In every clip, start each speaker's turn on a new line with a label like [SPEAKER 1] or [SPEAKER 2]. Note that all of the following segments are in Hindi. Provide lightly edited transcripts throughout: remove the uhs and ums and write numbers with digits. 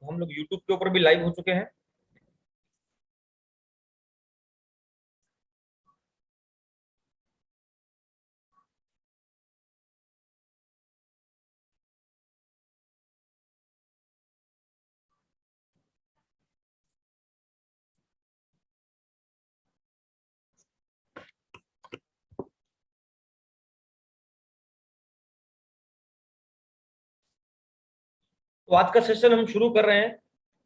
[SPEAKER 1] तो हम लोग यूट्यूब के ऊपर भी लाइव हो चुके हैं। तो आज का सेशन हम शुरू कर रहे हैं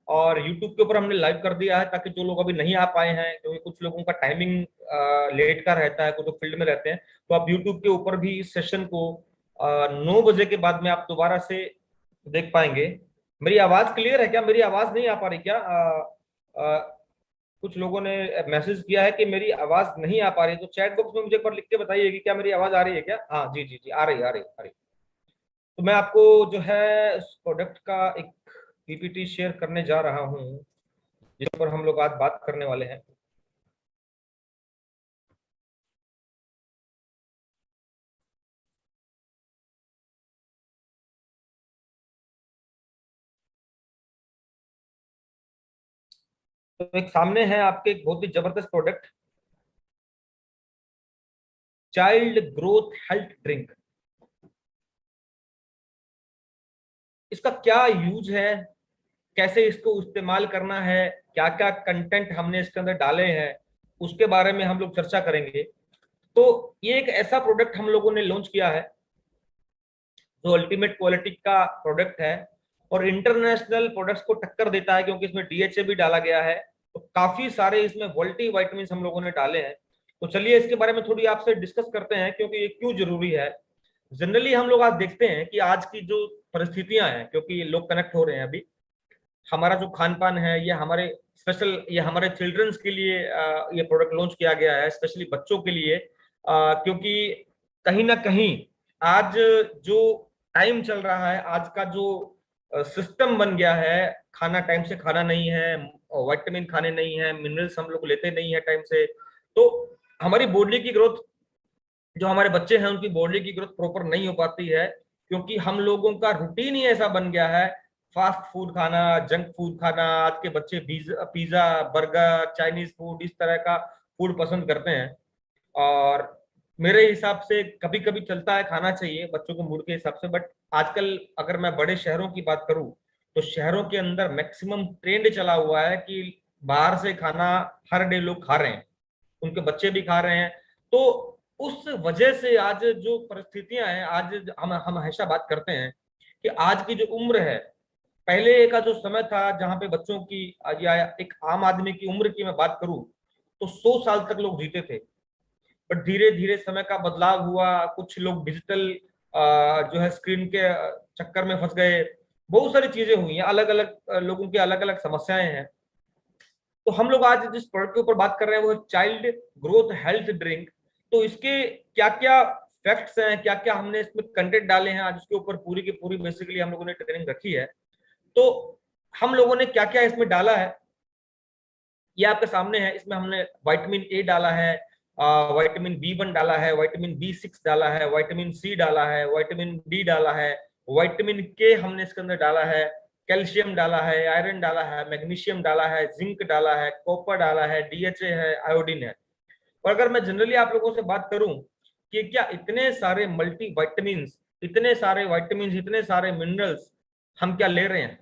[SPEAKER 1] और यूट्यूब के ऊपर हमने लाइव कर दिया है, ताकि जो लोग अभी नहीं आ पाए हैं, क्योंकि कुछ लोगों का टाइमिंग लेट का रहता है, कुछ लोग फील्ड में रहते हैं, तो आप यूट्यूब के ऊपर भी इस सेशन को 9 बजे के बाद में आप दोबारा से देख पाएंगे। मेरी आवाज क्लियर है क्या? मेरी आवाज नहीं आ पा रही क्या? कुछ लोगों ने मैसेज किया है कि मेरी आवाज नहीं आ पा रही है, तो चैट बॉक्स में मुझे एक बार लिख के बताइए कि क्या मेरी आवाज आ रही है क्या? हाँ जी जी जी, आ रही आ रही आ रही। तो मैं आपको जो है इस प्रोडक्ट का एक पीपीटी शेयर करने जा रहा हूँ, जिस पर हम लोग आज बात करने वाले हैं। तो एक सामने है आपके एक बहुत ही जबरदस्त product, child growth health drink. इसका क्या यूज है, कैसे इसको इस्तेमाल करना है, क्या क्या कंटेंट हमने इसके अंदर डाले हैं, उसके बारे में हम लोग चर्चा करेंगे। तो ये एक ऐसा प्रोडक्ट हम लोगों ने लॉन्च किया है जो अल्टीमेट क्वालिटी का प्रोडक्ट है और इंटरनेशनल प्रोडक्ट्स को टक्कर देता है, क्योंकि इसमें डीएचए भी डाला गया है। तो काफी सारे इसमें मल्टी वाइटामिन हम लोगों ने डाले हैं। तो चलिए इसके बारे में थोड़ी आपसे डिस्कस करते हैं, क्योंकि ये क्यों जरूरी है। जनरली हम लोग आज देखते हैं कि आज की जो परिस्थितियां हैं, क्योंकि लोग कनेक्ट हो रहे हैं अभी, हमारा जो खान पान है ये हमारे स्पेशल, ये हमारे चिल्ड्रंस के लिए ये प्रोडक्ट लॉन्च किया गया है, स्पेशली बच्चों के लिए। क्योंकि कहीं ना कहीं आज जो टाइम चल रहा है, आज का जो सिस्टम बन गया है, खाना टाइम से खाना नहीं है, विटामिन खाने नहीं है, मिनरल्स हम लोग लेते नहीं है टाइम से, तो हमारी बॉडी की ग्रोथ, जो हमारे बच्चे हैं उनकी बॉडी की ग्रोथ प्रॉपर नहीं हो पाती है, क्योंकि हम लोगों का रूटीन ही ऐसा बन गया है, फास्ट फूड खाना, जंक फूड खाना। आज के बच्चे पिज्जा, बर्गर, चाइनीज फूड, इस तरह का फूड पसंद करते हैं। और मेरे हिसाब से कभी कभी चलता है, खाना चाहिए बच्चों के मूड के हिसाब से, बट आजकल अगर मैं बड़े शहरों की बात करूं, तो शहरों के अंदर मैक्सिमम ट्रेंड चला हुआ है कि बाहर से खाना हर डे लोग खा रहे हैं, उनके बच्चे भी खा रहे हैं। तो उस वजह से आज जो परिस्थितियां हैं, आज हम हमेशा बात करते हैं कि आज की जो उम्र है, पहले का जो समय था जहां पे बच्चों की या एक आम आदमी की उम्र की मैं बात करूं, तो 100 साल तक लोग जीते थे। बट धीरे धीरे समय का बदलाव हुआ, कुछ लोग डिजिटल जो है स्क्रीन के चक्कर में फंस गए, बहुत सारी चीजें हुई हैं, अलग अलग लोगों की अलग अलग समस्याएं हैं। तो हम लोग आज जिस प्रोडक्ट के ऊपर बात कर रहे हैं वो है चाइल्ड ग्रोथ हेल्थ ड्रिंक। तो इसके क्या क्या फैक्ट्स हैं, क्या क्या हमने इसमें कंटेंट डाले हैं, आज उसके ऊपर पूरी की पूरी बेसिकली हम लोगों ने ट्रेनिंग रखी है। तो हम लोगों ने क्या क्या इसमें डाला है ये आपके सामने है। इसमें हमने विटामिन ए डाला है, विटामिन B1 डाला है, विटामिन B6 डाला है, विटामिन C डाला है, विटामिन D डाला है, विटामिन K हमने इसके अंदर डाला है, कैल्शियम डाला है, आयरन डाला है, मैग्नीशियम डाला है, जिंक डाला है, कॉपर डाला है, डीएचए है, आयोडीन है। और अगर मैं जनरली आप लोगों से बात करूं कि क्या इतने सारे मल्टी वाइटामिन, इतने सारे वाइटामिन, इतने सारे मिनरल्स हम क्या ले रहे हैं,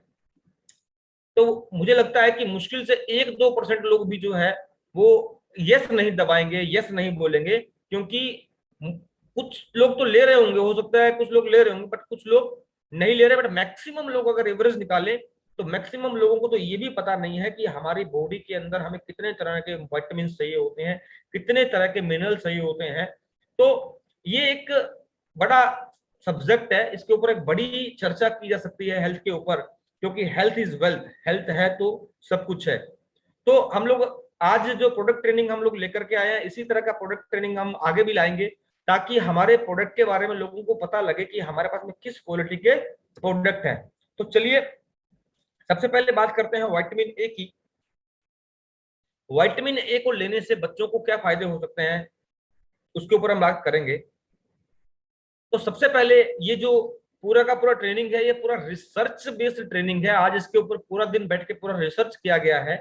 [SPEAKER 1] तो मुझे लगता है कि मुश्किल से 1-2% लोग भी जो है वो यस नहीं दबाएंगे, यस नहीं बोलेंगे, क्योंकि कुछ लोग तो ले रहे होंगे, हो सकता है कुछ लोग ले रहे होंगे, बट कुछ लोग नहीं ले रहे। बट मैक्सिमम लोग अगर एवरेज निकाले, तो मैक्सिमम लोगों को तो ये भी पता नहीं है कि हमारी बॉडी के अंदर हमें कितने तरह के विटामिन चाहिए होते हैं, कितने तरह के मिनरल चाहिए होते हैं। तो ये एक बड़ा सब्जेक्ट है, इसके ऊपर एक बड़ी चर्चा की जा सकती है हेल्थ के ऊपर, क्योंकि हेल्थ इज वेल्थ, हेल्थ है तो सब कुछ है। तो हम लोग आज जो प्रोडक्ट ट्रेनिंग हम लोग लेकर के आए हैं, इसी तरह का प्रोडक्ट ट्रेनिंग हम आगे भी लाएंगे, ताकि हमारे प्रोडक्ट के बारे में लोगों को पता लगे कि हमारे पास में किस क्वालिटी के प्रोडक्ट है। तो चलिए सबसे पहले बात करते हैं विटामिन ए की। विटामिन ए को लेने से बच्चों को क्या फायदे हो सकते हैं, उसके ऊपर हम बात करेंगे। तो सबसे पहले ये जो पूरा का पूरा ट्रेनिंग है, ये पूरा रिसर्च बेस्ड ट्रेनिंग है। आज इसके ऊपर पूरा दिन बैठ के पूरा रिसर्च किया गया है,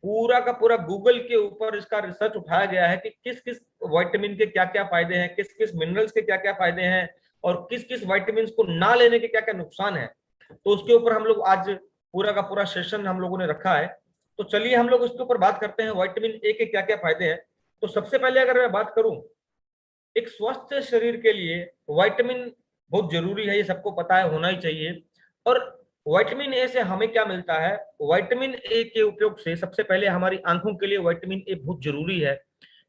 [SPEAKER 1] पूरा का पूरा गूगल के ऊपर इसका रिसर्च उठाया गया है कि किस किस विटामिन के क्या क्या फायदे हैं, किस किस मिनरल्स के क्या क्या फायदे हैं, और किस किस विटामिन को ना लेने के क्या क्या नुकसान है। तो उसके ऊपर हम लोग आज पूरा का पूरा सेशन हम लोगों ने रखा है। तो चलिए हम लोग इसके ऊपर बात करते हैं, विटामिन ए के क्या क्या फायदे हैं। तो सबसे पहले अगर मैं बात करूं, एक स्वस्थ शरीर के लिए विटामिन बहुत जरूरी है, ये सबको पता है, होना ही चाहिए। और विटामिन ए से हमें क्या मिलता है? विटामिन ए के उपयोग से सबसे पहले हमारी आंखों के लिए विटामिन ए बहुत जरूरी है,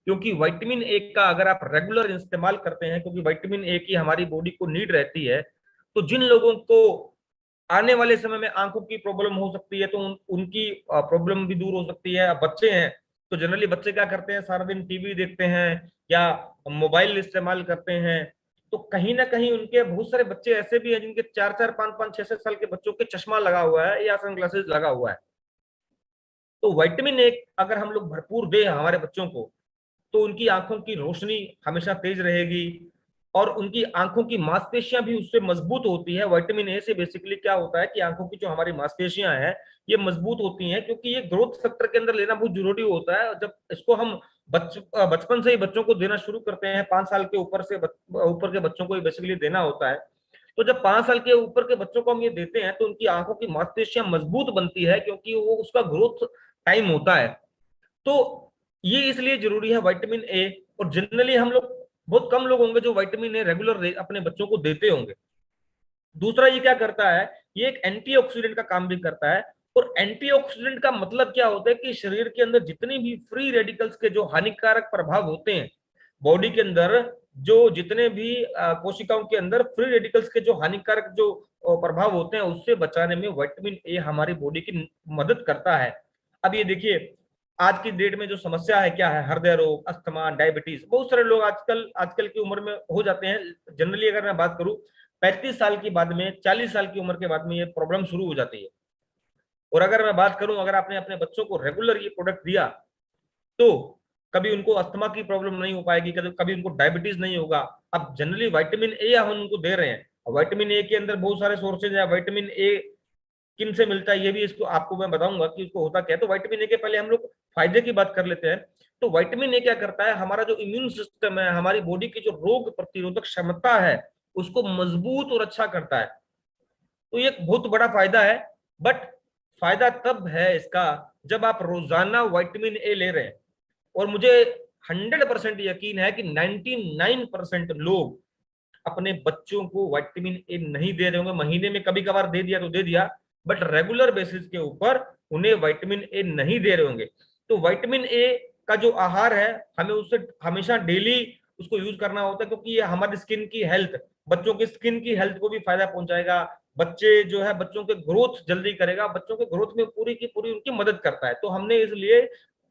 [SPEAKER 1] क्योंकि विटामिन ए का अगर आप रेगुलर इस्तेमाल करते हैं, क्योंकि विटामिन ए की हमारी बॉडी को नीड रहती है, तो जिन लोगों को आने वाले समय में आंखों की प्रॉब्लम हो सकती है, तो उनकी प्रॉब्लम भी दूर हो सकती है। अब बच्चे हैं तो जनरली बच्चे क्या करते हैं, सारा दिन टीवी देखते हैं या मोबाइल इस्तेमाल करते हैं, तो कहीं ना कहीं उनके बहुत सारे बच्चे ऐसे भी हैं जिनके 4 4 5 5 6 6 साल के बच्चों के चश्मा लगा हुआ है या सनग्लासेस लगा हुआ है। तो विटामिन ए अगर हम लोग भरपूर दें हमारे बच्चों को, तो उनकी आंखों की रोशनी हमेशा तेज रहेगी, और उनकी आंखों की मांसपेशियां भी उससे मजबूत होती है। विटामिन ए से बेसिकली क्या होता है कि आंखों की जो हमारी मांसपेशियां हैं ये मजबूत होती हैं, क्योंकि ये ग्रोथ सेक्टर के अंदर लेना बहुत जरूरी होता है। जब इसको हम बचपन से ही बच्चों को देना शुरू करते हैं, 5 साल के ऊपर के बच्चों को ये बेसिकली देना होता है। तो जब 5 साल के ऊपर के बच्चों को हम ये देते हैं, तो उनकी आंखों की मांसपेशियां मजबूत बनती है, क्योंकि वो उसका ग्रोथ टाइम होता है। तो ये इसलिए जरूरी है विटामिन ए। और जनरली हम लोग, बहुत कम लोग होंगे जो विटामिन ए रेगुलर अपने बच्चों को देते होंगे। दूसरा, ये क्या करता है, ये एक एंटीऑक्सीडेंट का काम भी करता है। और एंटीऑक्सीडेंट का मतलब क्या होता है कि शरीर के अंदर जितनी भी फ्री रेडिकल्स के जो हानिकारक प्रभाव होते हैं, बॉडी के अंदर जो जितने भी कोशिकाओं के अंदर फ्री रेडिकल्स के जो हानिकारक जो प्रभाव होते हैं, उससे बचाने में विटामिन ए हमारी बॉडी की मदद करता है। अब ये देखिए, आज की डेट में जो समस्या है क्या है, हृदय रोग, अस्थमा, डायबिटीज, बहुत सारे लोग आजकल आजकल की उम्र में हो जाते हैं। जनरली अगर मैं बात करूं, 35 साल की बाद में, 40 साल की उम्र के बाद में ये प्रॉब्लम शुरू हो जाती है। और अगर मैं बात करूं, अगर आपने अपने बच्चों को रेगुलर ये प्रोडक्ट दिया, तो कभी उनको अस्थमा की प्रॉब्लम नहीं हो पाएगी, कभी उनको डायबिटीज नहीं होगा। अब जनरली विटामिन ए हम उनको दे रहे हैं, विटामिन ए के अंदर बहुत सारे सोर्सेज है। विटामिन ए किन से मिलता है ये भी इसको आपको मैं बताऊंगा कि उसको होता क्या है। तो विटामिन ए के पहले हम लोग फायदे की बात कर लेते हैं। तो विटामिन ए क्या करता है, हमारा जो इम्यून सिस्टम है, हमारी बॉडी की जो रोग प्रतिरोधक क्षमता है, उसको मजबूत और अच्छा करता है। तो ये एक बहुत बड़ा फायदा है। बट फायदा तब है इसका जब आप रोजाना विटामिन ए ले रहे हैं। और मुझे 100% यकीन है कि 99% लोग अपने बच्चों को विटामिन ए नहीं दे रहे होंगे। महीने में कभी कभार दे दिया तो दे दिया, बट रेगुलर बेसिस के ऊपर उन्हें विटामिन ए नहीं दे रहे होंगे। तो विटामिन ए का जो आहार है, हमें उससे हमेशा डेली उसको यूज करना होता है, क्योंकि ये हमारी स्किन की हेल्थ, बच्चों की स्किन की हेल्थ को भी फायदा पहुंचाएगा। बच्चे जो है, बच्चों के ग्रोथ जल्दी करेगा, बच्चों के ग्रोथ में पूरी की पूरी उनकी मदद करता है। तो हमने इसलिए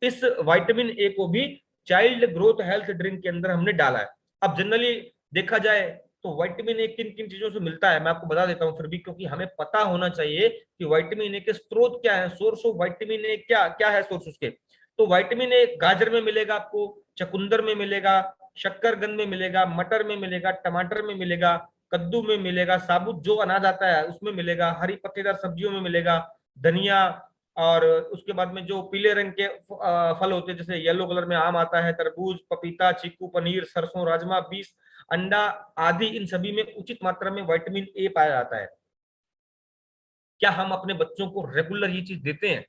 [SPEAKER 1] इस विटामिन ए को भी चाइल्ड ग्रोथ हेल्थ ड्रिंक के अंदर हमने डाला है। अब जनरली देखा जाए तो विटामिन ए किन किन चीजों से मिलता है, मैं आपको बता देता हूं फिर भी, क्योंकि हमें पता होना चाहिए कि विटामिन ए के स्रोत क्या है, सोर्स ऑफ विटामिन ए क्या क्या है सोर्स उसके। तो विटामिन ए गाजर में मिलेगा आपको, चकुंदर में मिलेगा, शक्करकंद में मिलेगा, मटर में मिलेगा, टमाटर में मिलेगा, कद्दू में मिलेगा, साबुत जो अनाज आता है उसमें मिलेगा, हरी पत्तेदार सब्जियों में मिलेगा, धनिया, और उसके बाद में जो पीले रंग के फल होते हैं, जैसे येलो कलर में आम आता है, तरबूज, पपीता, चीकू, पनीर, सरसों, राजमा, बीस, अंडा आदि, इन सभी में उचित मात्रा में विटामिन ए पाया जाता है। क्या हम अपने बच्चों को रेगुलर ये चीज देते हैं?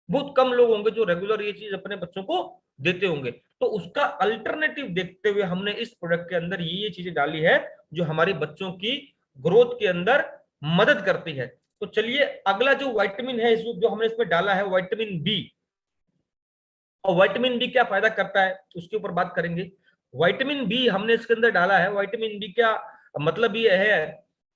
[SPEAKER 1] बहुत कम लोग होंगे जो रेगुलर ये चीज अपने बच्चों को देते होंगे। तो उसका अल्टरनेटिव देखते हुए हमने इस प्रोडक्ट के अंदर ये चीजें डाली है जो हमारे बच्चों की ग्रोथ के अंदर मदद करती है। तो चलिए, अगला जो विटामिन है जो हमने इसमें डाला है, विटामिन बी। और विटामिन बी क्या फायदा करता है उसके ऊपर बात करेंगे। विटामिन बी हमने इसके अंदर डाला है, विटामिन बी का मतलब ये है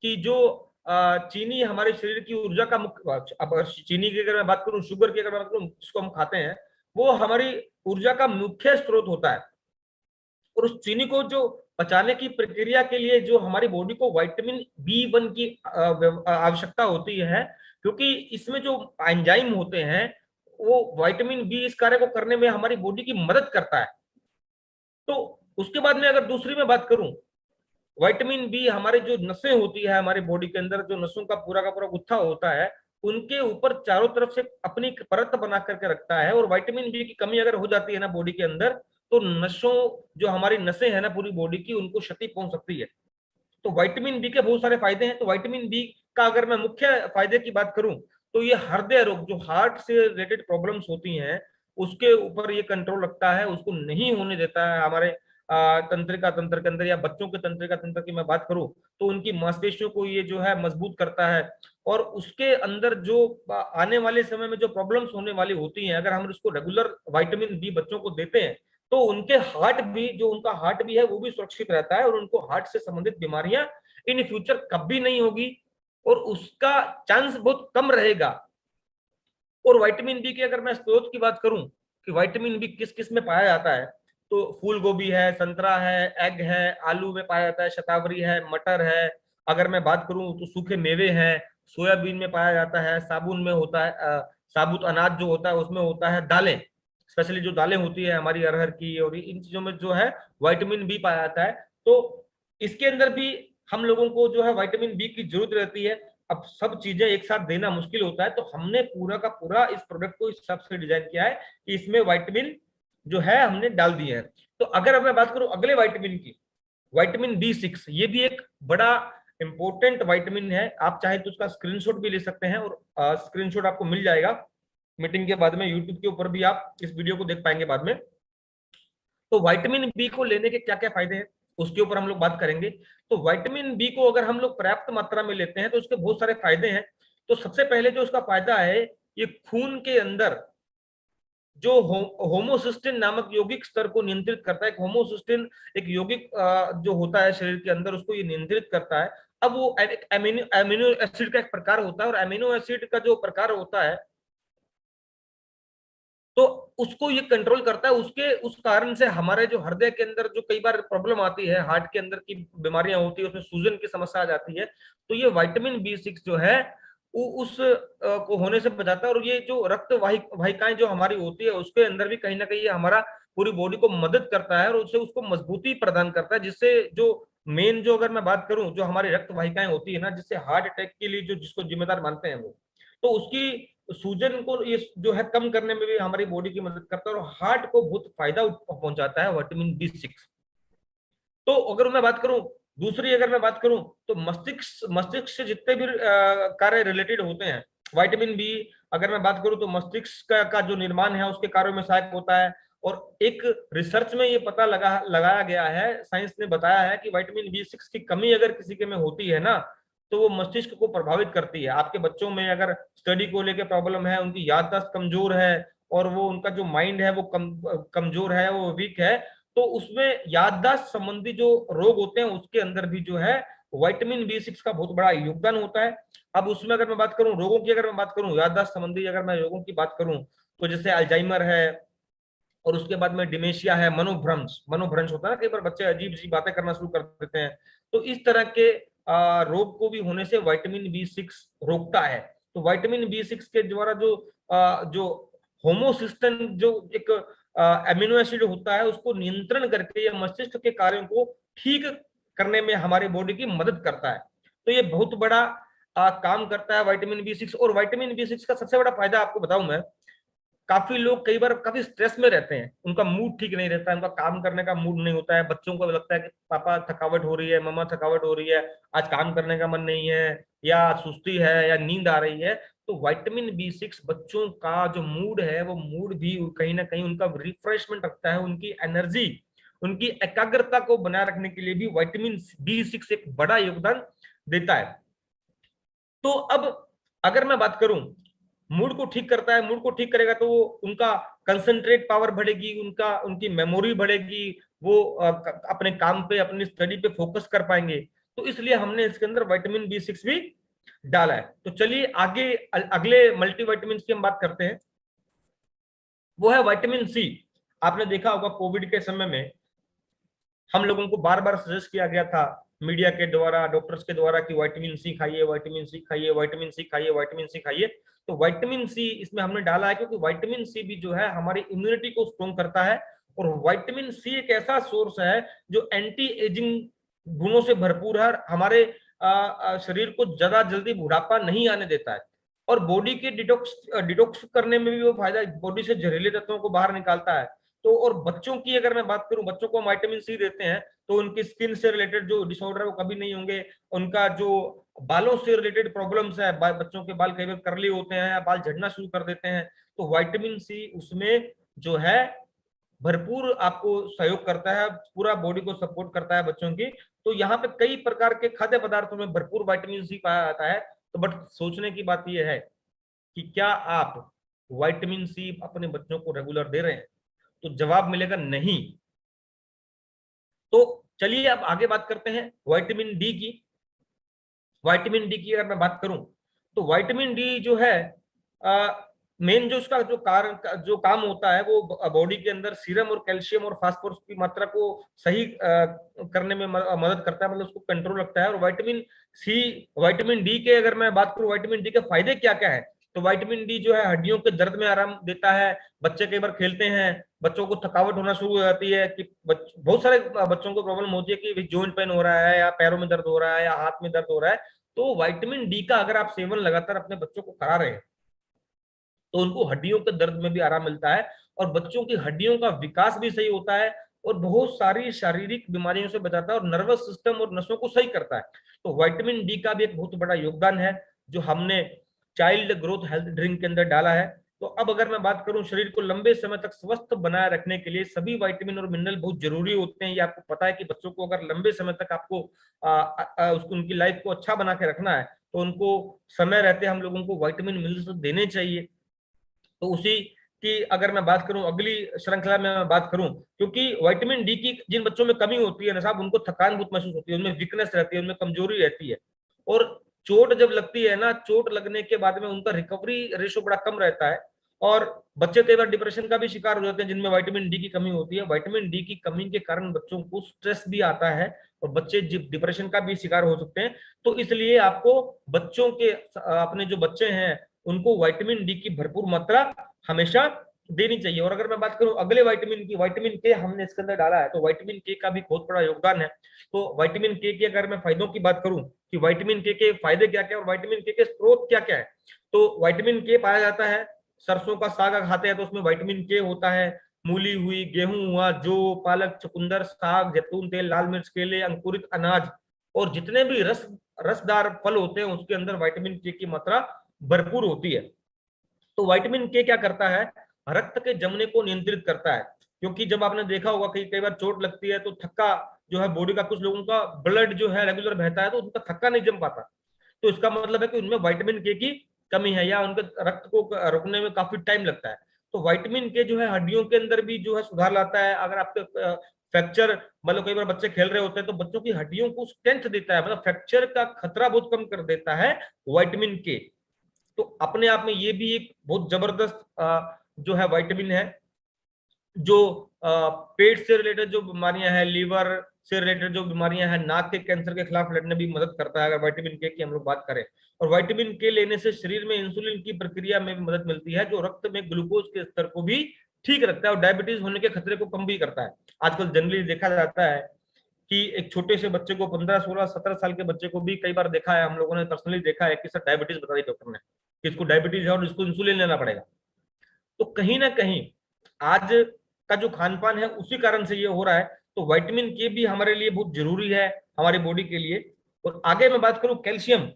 [SPEAKER 1] कि जो चीनी हमारे शरीर की ऊर्जा का मुख्य, अब चीनी की अगर मैं बात करूं, शुगर की अगर मैं बात करूं, जिसको हम खाते हैं, वो हमारी ऊर्जा का मुख्य स्रोत होता है। और उस चीनी को जो पचाने की प्रक्रिया के लिए जो हमारी बॉडी को विटामिन बी 1 की आवश्यकता होती है, क्योंकि इसमें जो एंजाइम होते हैं, वो विटामिन बी इस कार्य को करने में हमारी बॉडी की मदद करता है। तो उसके बाद में अगर दूसरी में बात करूं, विटामिन बी हमारे जो नसें होती है हमारी बॉडी के अंदर, जो नसों का पूरा गुत्था होता है, उनके ऊपर चारों तरफ से अपनी परत बना करके रखता है। और विटामिन बी की कमी अगर हो जाती है ना बॉडी के अंदर, तो नसों, जो हमारी नसें हैं ना पूरी बॉडी की, उनको क्षति पहुंच सकती है। तो विटामिन बी के बहुत सारे फायदे हैं। तो विटामिन बी का अगर मैं मुख्य फायदे की बात करूं, तो ये हृदय रोग, जो हार्ट से रिलेटेड प्रॉब्लम्स होती हैं, उसके ऊपर ये कंट्रोल रखता है, उसको नहीं होने देता है। हमारे तंत्रिका तंत्र के अंदर, या बच्चों के तंत्रिका तंत्र की मैं बात करूं, तो उनकी मांसपेशियों को ये जो है मजबूत करता है। और उसके अंदर जो आने वाले समय में जो प्रॉब्लम्स होने वाली होती हैं, अगर हम उसको रेगुलर विटामिन बी बच्चों को देते हैं, तो उनके हार्ट भी, जो उनका हार्ट भी है वो भी सुरक्षित रहता है, और उनको हार्ट से संबंधित बीमारियां इन फ्यूचर कभी नहीं होगी, और उसका चांस बहुत कम रहेगा। और विटामिन बी की अगर मैं स्रोत की बात करूं कि विटामिन बी किस किस में पाया जाता है, तो फूल गोभी है, संतरा है, एग है, आलू में पाया जाता है, शतावरी है, मटर है। अगर मैं बात करूं तो सूखे मेवे हैं, सोयाबीन में पाया जाता है, साबुन में होता है, साबुत अनाज जो होता है उसमें होता है, दालें, स्पेशली जो दालें होती है हमारी अरहर की, और इन चीजों में जो है विटामिन बी पाया जाता है। तो इसके अंदर भी हम लोगों को जो है विटामिन बी की जरूरत रहती है। अब सब चीजें एक साथ देना मुश्किल होता है, तो हमने पूरा का पूरा इस प्रोडक्ट को इस हिसाब से डिजाइन किया है कि इसमें विटामिन जो है हमने डाल दिए हैं। तो अगर मैं बात करूं अगले विटामिन की, विटामिन बी 6, ये भी एक बड़ा इंपॉर्टेंट विटामिन है। आप चाहे तो उसका स्क्रीनशॉट भी ले सकते हैं, और स्क्रीनशॉट आपको मिल जाएगा मीटिंग के बाद में, यूट्यूब के ऊपर भी आप इस वीडियो को देख पाएंगे बाद में। तो विटामिन बी को लेने के क्या क्या फायदे हैं, उसके ऊपर हम लोग बात करेंगे। तो विटामिन बी को अगर हम लोग पर्याप्त मात्रा में लेते हैं तो उसके बहुत सारे फायदे हैं। तो सबसे पहले जो उसका फायदा है, ये खून के अंदर जो होमोसिस्टिन नामक यौगिक स्तर को नियंत्रित करता है। होमोसिस्टिन एक यौगिक जो होता है शरीर के अंदर, उसको ये नियंत्रित करता है। अब वो अमीनो एसिड का एक प्रकार होता है, और अमीनो एसिड का जो प्रकार होता है, तो उसको ये कंट्रोल करता है। उसके उस कारण से हमारे जो हृदय के अंदर जो कई बार प्रॉब्लम आती है, हार्ट के अंदर की बीमारियां होती है, उसमें सूजन की समस्या आ जाती है, तो ये विटामिन बी 6 जो है वो उस को होने से बचाता है। और ये जो रक्त वाहिकाएं जो हमारी होती है, उसके अंदर भी कहीं ना कहीं हमारा पूरी बॉडी को मदद करता है, और उससे उसको मजबूती प्रदान करता है, जिससे जो मेन, जो अगर मैं बात करूं, जो हमारी रक्त वाहिकाएं होती है ना, जिससे हार्ट अटैक के लिए जो जिसको जिम्मेदार मानते हैं वो, तो उसकी सूजन को ये जो है कम करने में भी हमारी बॉडी की मदद करता है, और हार्ट को बहुत फायदा पहुंचाता है विटामिन बी 6। तो अगर मैं बात करूं, दूसरी अगर मैं बात करूं, तो मस्तिष्क से जितने भी कार्य रिलेटेड होते हैं, विटामिन बी, अगर मैं बात करूं तो मस्तिष्क का जो निर्माण है उसके कार्यों में सहायक होता है। और एक रिसर्च में ये पता लगाया गया है, साइंस ने बताया है कि विटामिन बी 6 की कमी अगर किसी के में होती है ना, तो वो मस्तिष्क को प्रभावित करती है। आपके बच्चों में अगर स्टडी को लेकर प्रॉब्लम है, उनकी याददाश्त कमजोर है, और वो उनका जो माइंड है वो कमजोर है, वो वीक है, तो उसमें याददाश्त संबंधी जो रोग होते हैं उसके अंदर भी जो है विटामिन बी 6 का बहुत बड़ा योगदान होता है। अब उसमें अगर मैं बात करूं रोगों की, अगर मैं बात करूं याददाश्त संबंधी, अगर मैं रोगों की बात करूं, तो जैसे अल्जाइमर है, और उसके बाद में डिमेशिया है, मनोभ्रंश मनोभ्रंश होता है ना, कई बार बच्चे अजीब सी बातें करना शुरू कर देते हैं, तो इस तरह के रोग को भी होने से विटामिन बी 6 रोकता है। तो विटामिन बी 6 के द्वारा जो होमोसिस्टन, जो एक एमिनो एसिड होता है, उसको नियंत्रण करके ये मस्तिष्क के कार्यों को ठीक करने में हमारी बॉडी की मदद करता है। तो ये बहुत बड़ा काम करता है विटामिन बी 6। और विटामिन बी 6 का सबसे बड़ा फायदा आपको बताऊं मैं, काफी लोग कई बार काफी स्ट्रेस में रहते हैं, उनका मूड ठीक नहीं रहता है, उनका काम करने का मूड नहीं होता है, बच्चों को लगता है कि पापा थकावट हो रही है, मम्मा थकावट हो रही है, आज काम करने का मन नहीं है, या सुस्ती है, या नींद आ रही है। तो विटामिन बी 6 बच्चों का जो मूड है, वो मूड भी कहीं ना कहीं उनका रिफ्रेशमेंट रखता है, उनकी एनर्जी, उनकी एकाग्रता को बनाए रखने के लिए भी विटामिन बी 6 एक बड़ा योगदान देता है। तो अब अगर मैं बात करूं, मूड को ठीक करता है, मूड को ठीक करेगा तो उनका कंसंट्रेट पावर बढ़ेगी, उनकी मेमोरी बढ़ेगी, वो अपने काम पे, अपनी स्टडी पे फोकस कर पाएंगे। तो इसलिए हमने इसके अंदर विटामिन बी 6 भी डाला है। तो चलिए आगे अगले मल्टीविटामिन की हम बात करते हैं, वो है विटामिन C। आपने देखा होगा कोविड के समय में हम लोगों को बार बार सजेस्ट किया गया था मीडिया के द्वारा, डॉक्टर्स के द्वारा, कि विटामिन C खाइए, विटामिन C खाइए, विटामिन C खाइए, विटामिन C खाइए। तो विटामिन C इसमें हमने डाला है, क्योंकि विटामिन C भी जो है हमारी इम्यूनिटी को स्ट्रॉन्ग करता है। और विटामिन C एक ऐसा सोर्स है जो एंटी एजिंग गुणों से भरपूर है, हमारे शरीर को ज्यादा जल्दी बुढ़ापा नहीं आने देता है, और बॉडी के डिटॉक्स डिटॉक्स करने में भी वो फायदा, बॉडी से जहरीले तत्वों को बाहर निकालता है। तो और बच्चों की अगर मैं बात करूं, बच्चों को विटामिन सी देते हैं तो उनकी स्किन से रिलेटेड जो डिसऑर्डर है वो कभी नहीं होंगे। उनका जो बालों से रिलेटेड प्रॉब्लम्स है, बच्चों के बाल कई बार कर्ली होते हैं या बाल झड़ना शुरू कर देते हैं, तो विटामिन सी उसमें जो है भरपूर आपको सहयोग करता है, पूरा बॉडी को सपोर्ट करता है बच्चों की। तो यहाँ पे कई प्रकार के खाद्य पदार्थों में भरपूर विटामिन सी पाया जाता है। तो बट सोचने की बात यह है कि क्या आप विटामिन सी अपने बच्चों को रेगुलर दे रहे हैं? तो जवाब मिलेगा नहीं। तो चलिए अब आगे बात करते हैं विटामिन डी की। विटामिन डी की अगर मैं बात करूं तो विटामिन डी जो है मेन जो उसका जो कारण जो काम होता है वो बॉडी के अंदर सीरम और कैल्शियम और फास्फोरस की मात्रा को सही करने में मदद करता है, मतलब उसको कंट्रोल रखता है। और विटामिन सी, विटामिन डी के अगर मैं बात करूं विटामिन डी के फायदे क्या क्या है, तो विटामिन डी जो है हड्डियों के दर्द में आराम देता है। बच्चे कई बार खेलते हैं, बच्चों को थकावट होना शुरू हो जाती है कि बहुत सारे बच्चों को प्रॉब्लम होती है कि जॉइंट पेन हो रहा है या पैरों में दर्द हो रहा है या हाथ में दर्द हो रहा है। तो विटामिन डी का अगर आप सेवन लगातार अपने बच्चों को करा रहे हैं तो उनको हड्डियों के दर्द में भी आराम मिलता है, और बच्चों की हड्डियों का विकास भी सही होता है, और बहुत सारी शारीरिक बीमारियों से बचाता है, और नर्वस सिस्टम और नसों को सही करता है। तो विटामिन डी का भी एक बहुत बड़ा योगदान है जो हमने चाइल्ड ग्रोथ हेल्थ ड्रिंक के अंदर डाला है। तो अब अगर मैं बात करूं, शरीर को लंबे समय तक स्वस्थ बनाए रखने के लिए सभी विटामिन और मिनरल बहुत जरूरी होते हैं। ये आपको पता है कि बच्चों को अगर लंबे समय तक आपको उसको उनकी लाइफ को अच्छा बना के रखना है तो उनको समय रहते हम लोगों को विटामिन मिनरल्स देने चाहिए। तो उसी की अगर मैं बात करूं अगली श्रृंखला में मैं बात करूं, क्योंकि विटामिन डी की जिन बच्चों में कमी होती है ना साहब, उनको थकान बहुत महसूस होती है, उनमें वीकनेस रहती है, उनमें कमजोरी रहती है, और चोट जब लगती है ना, चोट लगने के बाद में उनका रिकवरी रेशो बड़ा कम रहता है, और बच्चे कई बार डिप्रेशन का भी शिकार हो जाते हैं जिनमें विटामिन डी की कमी होती है। विटामिन डी की कमी के कारण बच्चों को स्ट्रेस भी आता है और बच्चे डिप्रेशन का भी शिकार हो सकते हैं। तो इसलिए आपको बच्चों के अपने जो बच्चे हैं उनको विटामिन डी की भरपूर मात्रा हमेशा देनी चाहिए। और अगर मैं बात करूं अगले विटामिन की, विटामिन के हमने इसके अंदर डाला है, तो विटामिन के का भी बहुत बड़ा योगदान है। तो विटामिन के अगर मैं फायदों की बात करूं कि विटामिन के फायदे क्या क्या और विटामिन के स्रोत क्या क्या है, तो विटामिन के पाया जाता है सरसों का साग खाते हैं तो उसमें विटामिन के होता है, मूली हुई, गेहूं हुआ, जो पालक, चुकंदर, साग, जैतून तेल, लाल मिर्च, केले, अंकुरित अनाज और जितने भी रसदार फल होते हैं उसके अंदर विटामिन के की मात्रा भरपूर होती है। तो विटामिन के क्या करता है, रक्त के जमने को नियंत्रित करता है, क्योंकि जब आपने देखा होगा कि कई बार चोट लगती है तो थक्का जो है बॉडी का, कुछ लोगों का ब्लड जो है रेगुलर बहता है तो उनका थक्का नहीं जम पाता, तो इसका मतलब है कि उनमें विटामिन के की कमी है या उनके रक्त को रुकने में काफी टाइम लगता है। तो विटामिन के जो है हड्डियों के अंदर भी जो है सुधार लाता है। अगर आपके फ्रैक्चर, मतलब कई बार बच्चे खेल रहे होते हैं तो बच्चों की हड्डियों को स्ट्रेंथ देता है, मतलब फ्रैक्चर का खतरा बहुत कम कर देता है विटामिन के। तो अपने आप में ये भी एक बहुत जबरदस्त जो है विटामिन है जो पेट से रिलेटेड जो बीमारियां हैं, लीवर से रिलेटेड जो बीमारियां हैं, नाक के कैंसर के खिलाफ लड़ने भी मदद करता है अगर विटामिन के की हम लोग बात करें। और विटामिन के लेने से शरीर में इंसुलिन की प्रक्रिया में भी मदद मिलती है जो रक्त में ग्लूकोज के स्तर को भी ठीक रखता है और डायबिटीज होने के खतरे को कम भी करता है। आजकल जनरली देखा जाता है कि एक छोटे से बच्चे को 15 16 17 साल के बच्चे को भी कई बार देखा है, हम लोगों ने पर्सनली देखा है कि सर डायबिटीज बता दी डॉक्टर ने कि इसको डायबिटीज है और इसको इंसुलिन लेना पड़ेगा। तो कहीं ना कहीं आज का जो खान पान है उसी कारण से ये हो रहा है। तो विटामिन के भी हमारे लिए बहुत जरूरी है हमारी बॉडी के लिए। और आगे मैं बात करूं कैल्शियम।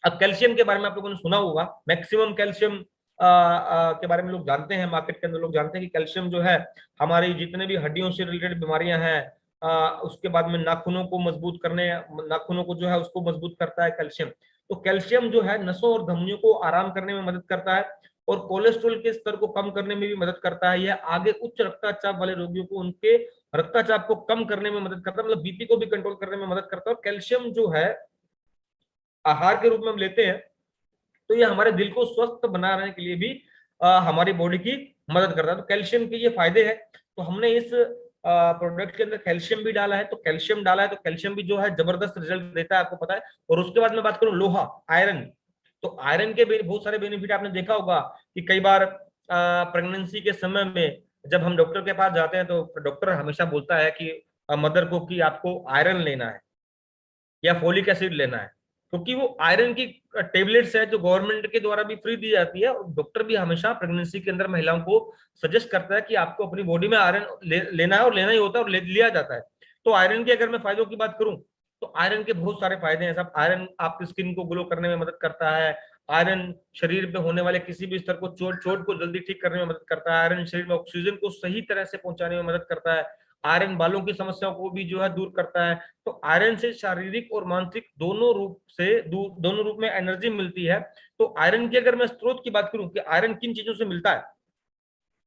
[SPEAKER 1] अब कैल्शियम के बारे में आप लोगों ने सुना होगा, मैक्सिमम कैल्शियम के बारे में लोग जानते हैं, मार्केट के अंदर लोग जानते हैं कि कैल्शियम जो है हमारी जितने भी हड्डियों से रिलेटेड बीमारियां हैं, उसके बाद में नाखूनों को मजबूत करने, नाखूनों को जो है उसको मजबूत करता है कैल्शियम। तो कैल्शियम जो है नसों और धमनियों को आराम करने में मदद करता है और कोलेस्ट्रॉल के स्तर को कम करने में भी मदद करता है। यह आगे उच्च रक्तचाप वाले रोगियों को उनके रक्तचाप को कम करने में मदद करता है, मतलब बीपी को भी कंट्रोल करने में मदद करता है। और कैल्शियम जो है आहार के रूप में हम लेते हैं तो ये हमारे दिल को स्वस्थ बनाने के लिए भी हमारी बॉडी की मदद करता है। तो कैल्शियम के ये फायदे हैं। तो हमने इस प्रोडक्ट के अंदर कैल्शियम भी डाला है, तो कैल्शियम डाला है तो कैल्शियम भी जो है जबरदस्त रिजल्ट देता है, आपको पता है। और उसके बाद मैं बात करूं लोहा, आयरन, तो आयरन के बहुत सारे बेनिफिट आपने देखा होगा कि कई बार प्रेगनेंसी के समय में जब हम डॉक्टर के पास जाते हैं तो डॉक्टर हमेशा बोलता है कि मदर को कि आपको आयरन लेना है या फोलिक एसिड लेना है, क्योंकि वो आयरन की टेबलेट्स है जो गवर्नमेंट के द्वारा भी फ्री दी जाती है, और डॉक्टर भी हमेशा प्रेगनेंसी के अंदर महिलाओं को सजेस्ट करता है कि आपको अपनी बॉडी में आयरन लेना है, और लेना ही होता है, और लिया जाता है। तो आयरन के अगर मैं फायदों की बात करूं, तो आयरन के बहुत सारे फायदे हैं साहब। आयरन आपकी स्किन को ग्लो करने में मदद करता है। आयरन शरीर पे होने वाले किसी भी स्तर को चोट चोट को जल्दी ठीक करने में मदद करता है। आयरन शरीर में ऑक्सीजन को सही तरह से पहुंचाने में मदद करता है। आयरन बालों की समस्याओं को भी जो है दूर करता है। तो आयरन से शारीरिक और मानसिक दोनों रूप में एनर्जी मिलती है। तो आयरन की अगर मैं स्रोत की बात करूं कि आयरन किन चीजों से मिलता है,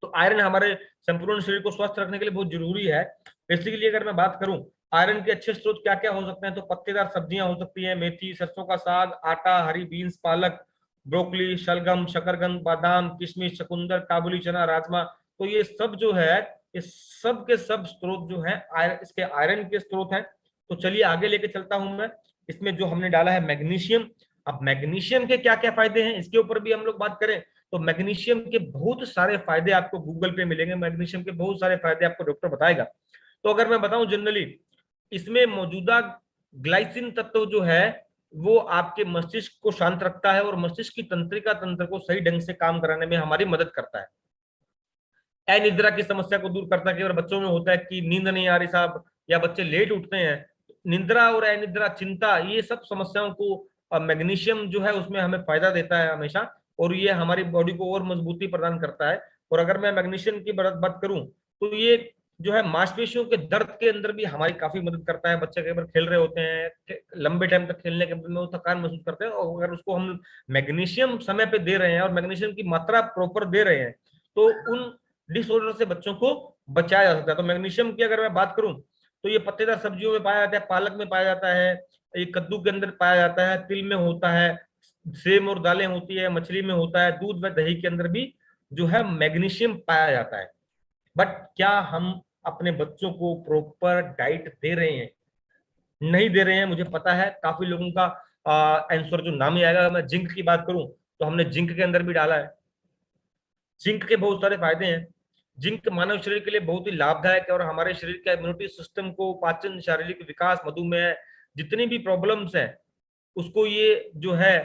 [SPEAKER 1] तो आयरन हमारे संपूर्ण शरीर को स्वस्थ रखने के लिए बहुत जरूरी है। बेसिकली अगर मैं बात करूं आयरन के अच्छे स्रोत क्या क्या हो सकते हैं, तो पत्तेदार सब्जियां हो सकती हैं, मेथी, सरसों का साग, आटा, हरी बीन्स, पालक, ब्रोकली, शलगम, शकरकंद, बादाम, किशमिश, चकुंदर, काबुली चना, राजमा। तो ये सब जो है, ये सब के सब स्रोत जो है इसके आयरन के स्रोत हैं। तो चलिए आगे लेके चलता हूं मैं। इसमें जो हमने डाला है मैग्नीशियम। अब मैग्नीशियम के क्या क्या फायदे हैं इसके ऊपर भी हम लोग बात करें, तो मैग्नीशियम के बहुत सारे फायदे आपको गूगल पे मिलेंगे। मैग्नीशियम के बहुत सारे फायदे आपको डॉक्टर बताएगा। तो अगर मैं बताऊं जनरली, इसमें मौजूदा ग्लाइसिन तत्व जो है वो आपके मस्तिष्क को शांत रखता है और मस्तिष्क की तंत्रिका तंत्र को सही ढंग से काम कराने में हमारी मदद करता है। अनिद्रा की समस्या को दूर करता है। कि अगर बच्चों में होता है कि नींद नहीं आ रही साहब, या बच्चे लेट उठते हैं, निद्रा और अनिद्रा, चिंता, ये सब समस्याओं को मैग्नीशियम जो है उसमें हमें फायदा देता है हमेशा, और ये हमारी बॉडी को और मजबूती प्रदान करता है। और अगर मैं मैग्नीशियम की बात करूं, तो ये जो है मांसपेशियों के दर्द के अंदर भी हमारी काफी मदद करता है। बच्चे कई बार खेल रहे होते हैं, लंबे टाइम तक खेलने के बाद में वो थकान महसूस करते हैं, और अगर उसको हम मैग्नीशियम समय पे दे रहे हैं और मैग्नीशियम की मात्रा प्रॉपर दे रहे हैं, तो उन डिसऑर्डर से बच्चों को बचाया जा सकता है। तो मैग्नीशियम की अगर मैं बात करूं, तो ये पत्तेदार सब्जियों में पाया जाता है, पालक में पाया जाता है, ये कद्दू के अंदर पाया जाता है, तिल में होता है, सेम और दालें होती है, मछली में होता है, दूध व दही के अंदर भी जो है मैग्नीशियम पाया जाता है। बट क्या हम अपने बच्चों को प्रॉपर डाइट दे रहे हैं? नहीं दे रहे हैं। मुझे पता है काफी लोगों का आंसर जो नाम ही आएगा। मैं जिंक की बात करूं, तो हमने जिंक के अंदर भी डाला है। जिंक के बहुत सारे फायदे हैं। जिंक मानव शरीर के लिए बहुत ही लाभदायक है, और हमारे शरीर के इम्यूनिटी सिस्टम को, पाचन, शारीरिक विकास, मधुमेह, जितनी भी प्रॉब्लम्स है उसको ये जो है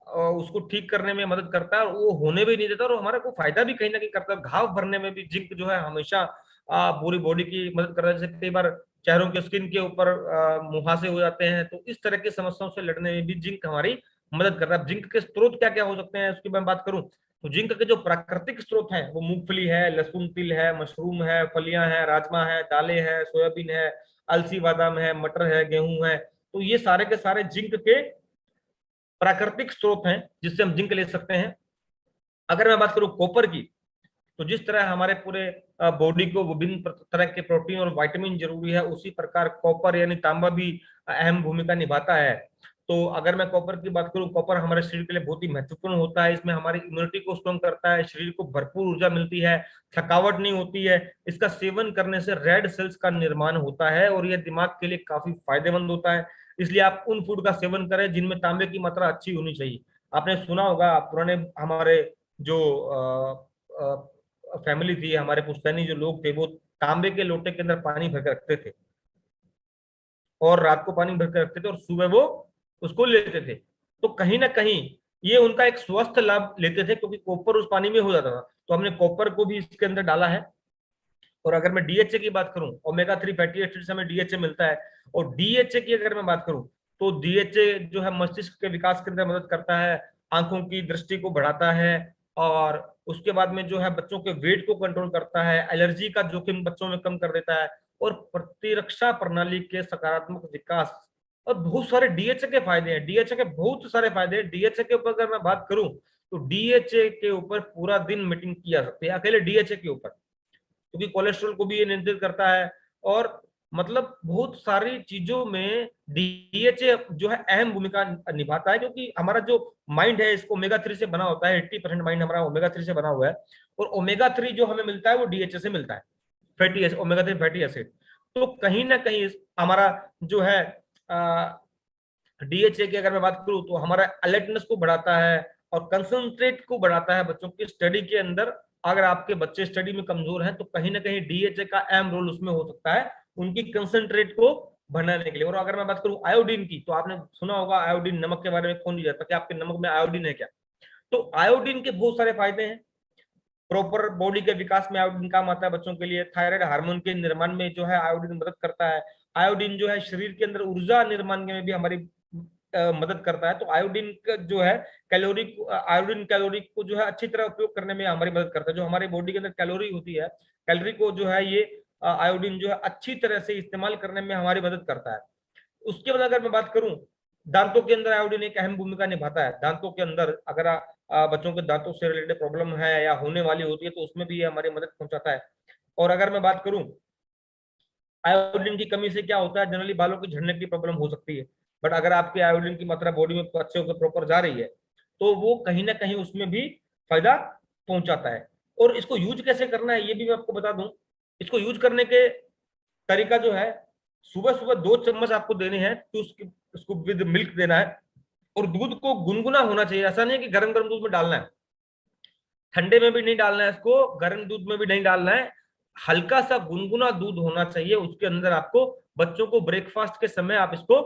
[SPEAKER 1] उसको ठीक करने में मदद करता है, और वो होने भी नहीं देता, और हमारा को फायदा भी कहीं ना कहीं करता है। घाव भरने में भी जिंक जो है हमेशा पूरी बॉडी की मदद करता है। जैसे कई बार चेहरों के स्किन के ऊपर मुहासे हो जाते हैं, तो इस तरह की समस्याओं से लड़ने में भी जिंक हमारी मदद करता है। जिंक के स्रोत क्या क्या हो सकते हैं उसकी मैं बात करूं, तो जिंक के जो प्राकृतिक स्रोत हैं वो मूंगफली है, लहसुन, तिल है, मशरूम है, फलियां है, राजमा है, दालें है, सोयाबीन है, अलसी, बादाम है, मटर है, गेहूं है। तो ये सारे के सारे जिंक के प्राकृतिक स्रोत हैं जिससे हम जिंक ले सकते हैं। अगर मैं बात करूं कॉपर की, तो जिस तरह हमारे पूरे बॉडी को विभिन्न तरह के प्रोटीन और विटामिन जरूरी है, उसी प्रकार कॉपर यानी तांबा भी अहम भूमिका निभाता है। तो अगर मैं कॉपर की बात करूं, कॉपर हमारे शरीर के लिए बहुत ही महत्वपूर्ण होता है। इसमें हमारी इम्यूनिटी को स्ट्रॉन्ग करता है, शरीर को भरपूर ऊर्जा मिलती है, थकावट नहीं होती है। इसका सेवन करने से रेड सेल्स का निर्माण होता है, और यह दिमाग के लिए काफी फायदेमंद होता है। इसलिए आप उन फूड का सेवन करें जिनमें तांबे की मात्रा अच्छी होनी चाहिए। आपने सुना होगा पुराने हमारे जो फैमिली थी, हमारे पुश्तैनी जो लोग थे, वो तांबे के लोटे के अंदर पानी भर के रखते थे, और रात को पानी भर के रखते थे, और सुबह वो उसको लेते थे। तो कहीं ना कहीं ये उनका एक स्वस्थ लाभ लेते थे, क्योंकि कॉपर उस पानी में हो जाता था। तो हमने कॉपर को भी इसके अंदर डाला है। और अगर मैं डीएचए की बात करूं, ओमेगा 3 फैटी एसिड से हमें डीएचए मिलता है। और डीएचए की अगर मैं बात करूं, तो डीएचए जो है मस्तिष्क के विकास के अंदर मदद करता है, आंखों की दृष्टि को बढ़ाता है, और उसके बाद में जो है बच्चों के वेट को कंट्रोल करता है, एलर्जी का जोखिम बच्चों में कम कर देता है, और प्रतिरक्षा प्रणाली के सकारात्मक विकास, और बहुत सारे डीएचए के फायदे हैं। डीएचए के बहुत सारे फायदे हैं। डीएचए के ऊपर अगर मैं बात करूं, तो डीएचए के ऊपर पूरा दिन मीटिंग की जा सकती है अकेले डीएचए के ऊपर, क्योंकि कोलेस्ट्रॉल को भी ये नियंत्रित करता है। और मतलब बहुत सारी चीजों में डीएचए जो है अहम भूमिका निभाता है, क्योंकि हमारा जो माइंड है इसको ओमेगा 3 से बना होता है। 80% माइंड हमारा ओमेगा 3 से बना हुआ है, और ओमेगा 3 जो हमें मिलता है वो डीएचए से मिलता है, fatty acid, omega 3 fatty acid. तो कहीं ना कहीं हमारा जो है डीएचए की अगर मैं बात करूं, तो हमारा अलर्टनेस को बढ़ाता है, और कंसंट्रेट को बढ़ाता है, बच्चों की स्टडी के अंदर अगर आपके बच्चे स्टडी में कमजोर हैं तो कहीं ना कहीं डीएचए का अहम रोल उसमें हो सकता है उनकी कंसंट्रेट को बढ़ाने के लिए। और अगर मैं बात करूं आयोडीन की, तो आपने सुना होगा आयोडीन, नमक के बारे में कौन नहीं जानता कि आपके नमक में आयोडीन है क्या। तो आयोडीन के बहुत सारे फायदे हैं। प्रॉपर बॉडी के विकास में आयोडीन काम आता है बच्चों के लिए। थायराइड हार्मोन के निर्माण में जो है आयोडीन मदद करता है। आयोडीन जो है शरीर के अंदर ऊर्जा निर्माण में भी हमारी मदद करता है। तो आयोडीन का जो है आयोडीन कैलोरी को जो है अच्छी तरह उपयोग करने में हमारी मदद करता है। जो हमारी बॉडी के अंदर कैलोरी होती है, कैलोरी को जो है ये आयोडीन जो है अच्छी तरह से इस्तेमाल करने में हमारी मदद करता है। उसके बाद अगर मैं बात करूं, दांतों के अंदर आयोडीन एक अहम भूमिका निभाता है। दांतों के अंदर अगर बच्चों के दांतों से रिलेटेड प्रॉब्लम है या होने वाली होती है तो उसमें भी ये हमारी मदद पहुंचाता है। और अगर मैं बात करूं, आयोडीन की कमी से क्या होता है, जनरली बालों की झड़ने की प्रॉब्लम हो सकती है। बट अगर आपके आयोडीन की मात्रा बॉडी में अच्छे होकर प्रॉपर जा रही है तो वो कहीं ना कहीं उसमें भी फायदा पहुंचाता है। और इसको यूज कैसे करना है ये भी मैं आपको बता दूं। इसको यूज करने के तरीका जो है, सुबह सुबह 2 चम्मच आपको देने हैं, तो उसको विद मिल्क देना है। और दूध को गुनगुना होना चाहिए, ऐसा नहीं है कि गर्म गर्म दूध में डालना है, ठंडे में भी नहीं डालना है, इसको गर्म दूध में भी नहीं डालना है। हल्का सा गुनगुना दूध होना चाहिए उसके अंदर। आपको बच्चों को ब्रेकफास्ट के समय आप इसको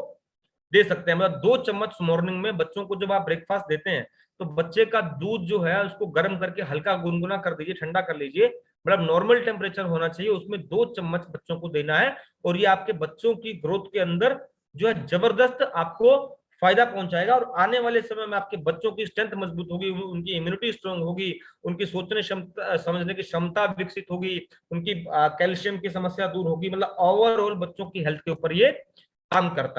[SPEAKER 1] दे सकते हैं। मतलब 2 चम्मच मॉर्निंग में बच्चों को जब आप ब्रेकफास्ट देते हैं तो बच्चे का दूध जो है उसको गर्म करके हल्का गुनगुना कर दीजिए, ठंडा कर लीजिए। मतलब नॉर्मल टेम्परेचर होना चाहिए, उसमें 2 चम्मच बच्चों को देना है। और ये आपके बच्चों की ग्रोथ के अंदर जो है जबरदस्त आपको फायदा पहुंचाएगा। और आने वाले समय में आपके बच्चों की स्ट्रेंथ मजबूत होगी, उनकी इम्यूनिटी स्ट्रांग होगी, उनकी सोचने क्षमता, समझने की क्षमता विकसित होगी, उनकी कैल्शियम की समस्या दूर होगी। मतलब ओवरऑल बच्चों की हेल्थ के ऊपर ये काम करता है।